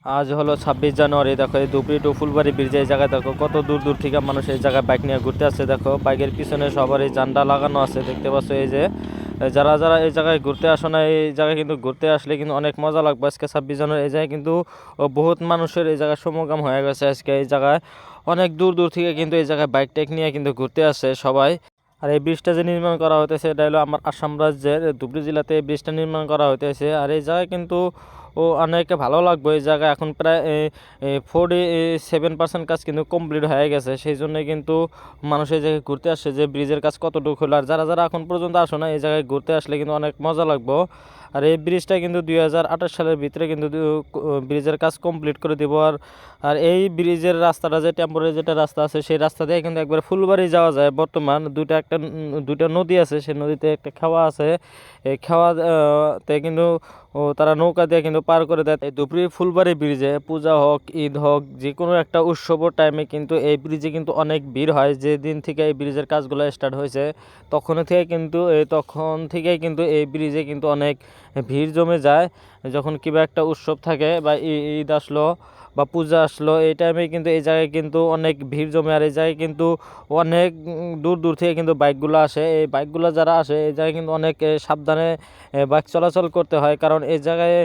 আজ হলো 26 জানুয়ারি। দেখো এই ধুবড়ী টু ফুলবাড়ি ব্রিজ, এই জায়গায় দেখো কত দূর দূর থেকে মানুষ এই জায়গায় বাইক নিয়ে ঘুরতে আসছে। দেখো বাইকের পিছনে সবার এই ঝান্ডা লাগানো আছে, দেখতে পাচ্ছ। এই যে যারা যারা এই জায়গায় ঘুরতে আসো না, এই জায়গায় কিন্তু ঘুরতে আসলে কিন্তু অনেক মজা লাগবে। আজকে 26 জানুয়ারি, এই জায়গায় কিন্তু বহুত মানুষের এই জায়গায় সমাগম হয়ে গেছে। আজকে এই জায়গায় অনেক দূর দূর থেকে কিন্তু এই জায়গায় বাইক টেক নিয়ে কিন্তু ঘুরতে আসে সবাই। আর এই ব্রিজটা যে নির্মাণ করা হতেছে, এটা হলো আমার আসাম রাজ্যের ধুবড়ী জেলাতে এই ব্রিজটা নির্মাণ করা হতেছে। আর এই জায়গায় কিন্তু অনেক ভালো লাগবে। এই জায়গায় এখন প্রায় 47% কাজ কিন্তু কমপ্লিট হয়ে গেছে। সেই জন্য কিন্তু মানুষ এই জায়গায় ঘুরতে আসছে যে ব্রিজের কাজ কতটুকু হলো। আর যারা যারা এখন পর্যন্ত আসো না, এই জায়গায় ঘুরতে আসলে কিন্তু অনেক মজা লাগবে। আর এই ব্রিজটা কিন্তু 2028 সালের ভিতরে কিন্তু ব্রিজের কাজ কমপ্লিট করে দেবো। আর এই ব্রিজের রাস্তাটা যে টেম্পোরারি যেটা রাস্তা আছে, সেই রাস্তা দিয়ে কিন্তু একবার ফুলবাড়ি যাওয়া যায়। বর্তমান দুইটা নদী আছে, সেই নদীতে একটা খাওয়া আছে। এই খাওয়াতে কিন্তু তারা নৌকা দিয়ে কিন্তু পার করে দেয়। এই ধুবড়ী ফুলবাড়ি ব্রিজে পূজা হোক, ঈদ হোক, যে কোনো একটা উৎসবের টাইমে কিন্তু এই ব্রিজে কিন্তু অনেক ভিড় হয়। যে দিন থেকে এই ব্রিজের কাজগুলো স্টার্ট হয়েছে, তখন থেকেই কিন্তু এই ব্রিজে কিন্তু অনেক ভিড় জমে যায়। যখন কিবা একটা উৎসব থাকে বা ঈদ আসলো বা পূজা আসলো, এই টাইমে কিন্তু এই জায়গায় কিন্তু অনেক ভিড় জমে। আর এই জায়গায় কিন্তু অনেক দূর দূর থেকে কিন্তু বাইকগুলো আসে। এই বাইকগুলো যারা আসে, এই জায়গায় কিন্তু অনেক সাবধানে বাইক চলাচল করতে হয়। কারণ এই জায়গায়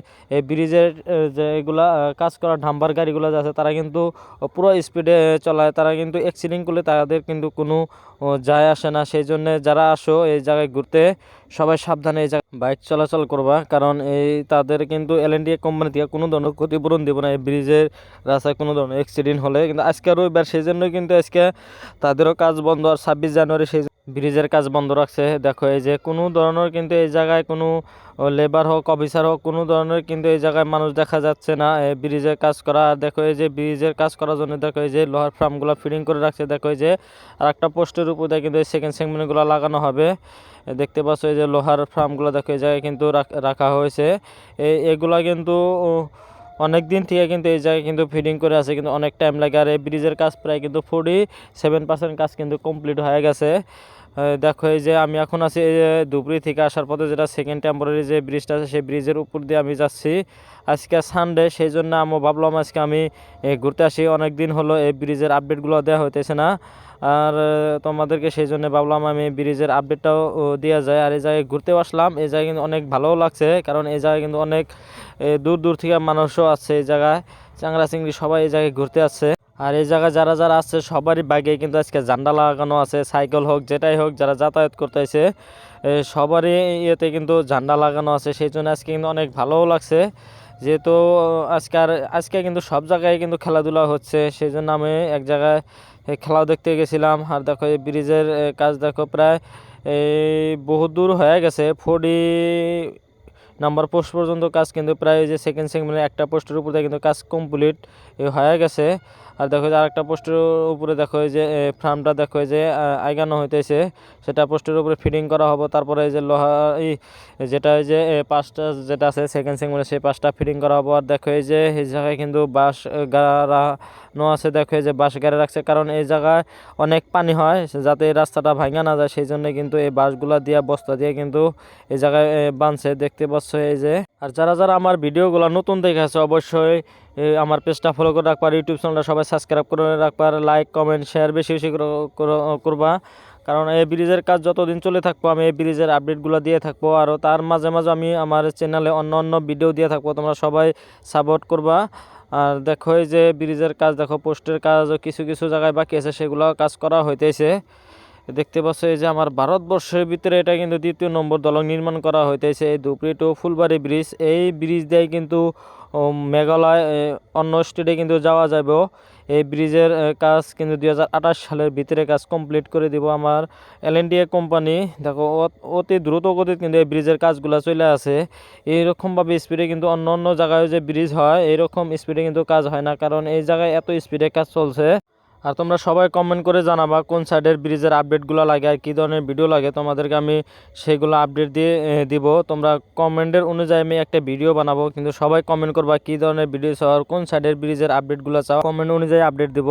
ব্রিজের যে এগুলা কাজ করা ডাম্পার গাড়িগুলো আছে, তারা কিন্তু পুরো স্পিডে চলায়। তারা কিন্তু অ্যাক্সিডেন্ট করলে তাদের কিন্তু কোনো যায় আসে না। সেই জন্য যারা আসো এই জায়গায় ঘুরতে, সবাই সাবধানে এই জায়গায় বাইক চলাচল করবা। কারণ এই তাদের কিন্তু এলএনডিএ কোম্পানি থেকে কোনো ধরনের ক্ষতিপূরণ দেবো না এই ব্রিজের রাস্তায় কোনো ধরনের অ্যাক্সিডেন্ট হলে। কিন্তু আজকে রবিবার, সেই জন্য কিন্তু আজকে তাদেরও কাজ বন্ধ। আর 26 জানুয়ারি সেই ব্রিজের কাজ বন্ধ রাখছে। দেখো এই যে কোনো ধরনের কিন্তু এই জায়গায় কোনো লেবার হোক, অফিসার হোক, কোনো ধরনের কিন্তু এই জায়গায় মানুষ দেখা যাচ্ছে না এই ব্রিজের কাজ করা। আর দেখো এই যে ব্রিজের কাজ করার জন্য দেখো এই যে লোহার ফ্রামগুলো ফিটিং করে রাখছে। দেখো এই যে আর একটা পোস্টের উপর দিয়ে কিন্তু এই সেকেন্ড সেগমেন্টগুলো লাগানো হবে। দেখতে পাচ্ছ এই যে লোহার ফ্রামগুলো দেখো এই জায়গায় কিন্তু রাখা হয়েছে। এগুলা কিন্তু অনেক দিন থেকে কিন্তু এই জায়গায় কিন্তু ফিটিং করে আছে, কিন্তু অনেক টাইম লাগে। আর এই ব্রিজের কাজ প্রায় কিন্তু 47% কাজ কিন্তু কমপ্লিট হয়ে গেছে। দেখো এই যে আমি এখন আছি এই যে ধুবড়ী থেকে আসার পথে, যেটা সেকেন্ড টেম্পোরারি যে ব্রিজটা আছে, সেই ব্রিজের উপর দিয়ে আমি যাচ্ছি। আজকে সানডে, সেই জন্য আমি ভাবলাম আজকে আমি ঘুরতে আসি। অনেক দিন হলো এই ব্রিজের আপডেটগুলো দেওয়া হইতেছে না। আর তোমাদেরকে সেই জন্য ভাবলাম আমি ব্রিজের আপডেটটাও দেওয়া যায়। আর এই জায়গায় ঘুরতেও আসলাম। এই জায়গায় কিন্তু অনেক ভালোও লাগছে, কারণ এই জায়গায় কিন্তু অনেক দূর দূর থেকে মানুষও আছে। এই জায়গায় চাংড়া চিংড়ি সবাই এই জায়গায় ঘুরতে আসছে। আর এই জায়গায় যারা যারা আছে সবারই বাইকে কিন্তু আজকে ঝান্ডা লাগানো আছে। সাইকেল হোক, যেটাই হোক, যারা যাতায়াত করতেছে সবারই ইয়েতে কিন্তু ঝান্ডা লাগানো আছে। সেই জন্য আজকে কিন্তু অনেক ভালোও লাগছে। যেহেতু আজকে কিন্তু সব জায়গায় কিন্তু খেলাধুলা হচ্ছে, সেই জন্য আমি এক জায়গায় খেলাও দেখতে গেছিলাম। আর দেখো এই ব্রিজের কাজ দেখো প্রায় বহু দূর হয়ে গেছে। 40 নাম্বার পোস্ট পর্যন্ত কাজ কিন্তু প্রায় যে সেকেন্ড সেগমেন্টে একটা পোস্টের উপরে কিন্তু কাজ কমপ্লিট হয়ে গেছে। আর দেখো যে আরেকটা পোস্টের উপরে দেখো যে ফ্রামটা দেখো যে আগানো হইতেছে, সেটা পোস্টের উপরে ফিটিং করা হবে। তারপরে এই যে লোহা যেটা যে পাঁচটা যেটা আছে সেকেন্ড সেগমেন্টে, সেই পাঁচটা ফিটিং করা হবে। আর দেখো এই যে এই জায়গায় কিন্তু বাঁশ গাড়ানো আছে। দেখো এই যে বাঁশ গাড়ে রাখছে, কারণ এই জায়গায় অনেক পানি হয়, যাতে এই রাস্তাটা ভাঙা না যায়। সেই জন্য কিন্তু এই বাঁশগুলা দিয়ে, বস্তা দিয়ে কিন্তু এই জায়গায় বাঁধছে, দেখতে পাচ্ছ এই যে। আর যারা যারা আমার ভিডিওগুলো নতুন দেখেছে, অবশ্যই আমার পেজটা ফলো করে রাখবার, ইউটিউব চ্যানেলটা সবাই সাবস্ক্রাইব করে রাখবার, লাইক কমেন্ট শেয়ার বেশি বেশি করবা। কারণ এই ব্রিজের কাজ যতদিন চলে থাকবো, আমি এই ব্রিজের আপডেটগুলো দিয়ে থাকবো। আর তার মাঝে মাঝে আমি আমার চ্যানেলে অন্য অন্য ভিডিও দিয়ে থাকবো, তোমরা সবাই সাপোর্ট করবা। আর দেখো এই যে ব্রিজের কাজ দেখো, পোস্টের কাজও কিছু কিছু জায়গায় বাকি আছে, সেগুলো কাজ করা হইতেছে। দেখতে পাচ্ছ এই যে আমার ভারতবর্ষের ভিতরে এটা কিন্তু 2য় নম্বর দলং নির্মাণ করা হইতেছে, এই ধুবড়ী টু ফুলবাড়ি ব্রিজ। এই ব্রিজ দিয়ে কিন্তু মেঘালয় অন্য স্টেটে কিন্তু যাওয়া যাবে। এই ব্রিজের কাজ কিন্তু 2028 সালের ভিতরে কাজ কমপ্লিট করে দিব আমার এলএনডিএ কোম্পানি। দেখো অতি দ্রুত গতিতে কিন্তু এই ব্রিজের কাজগুলো চলে আসে। এইরকমভাবে স্পিডে কিন্তু অন্য অন্য জায়গায় যে ব্রিজ হয়, এইরকম স্পিডে কিন্তু কাজ হয় না, কারণ এই জায়গায় এত স্পিডে কাজ চলছে। আর তোমরা সবাই কমেন্ট করে জানাবা কোন সাইডের ব্রিজের আপডেটগুলো লাগে আর কী ধরনের ভিডিও লাগে, তোমাদেরকে আমি সেগুলো আপডেট দিয়ে দিব। তোমরা কমেন্টের অনুযায়ী আমি একটা ভিডিও বানাবো, কিন্তু সবাই কমেন্ট করবা কী ধরনের ভিডিও চাও আর কোন সাইডের ব্রিজের আপডেটগুলো চাও, কমেন্ট অনুযায়ী আপডেট দিব।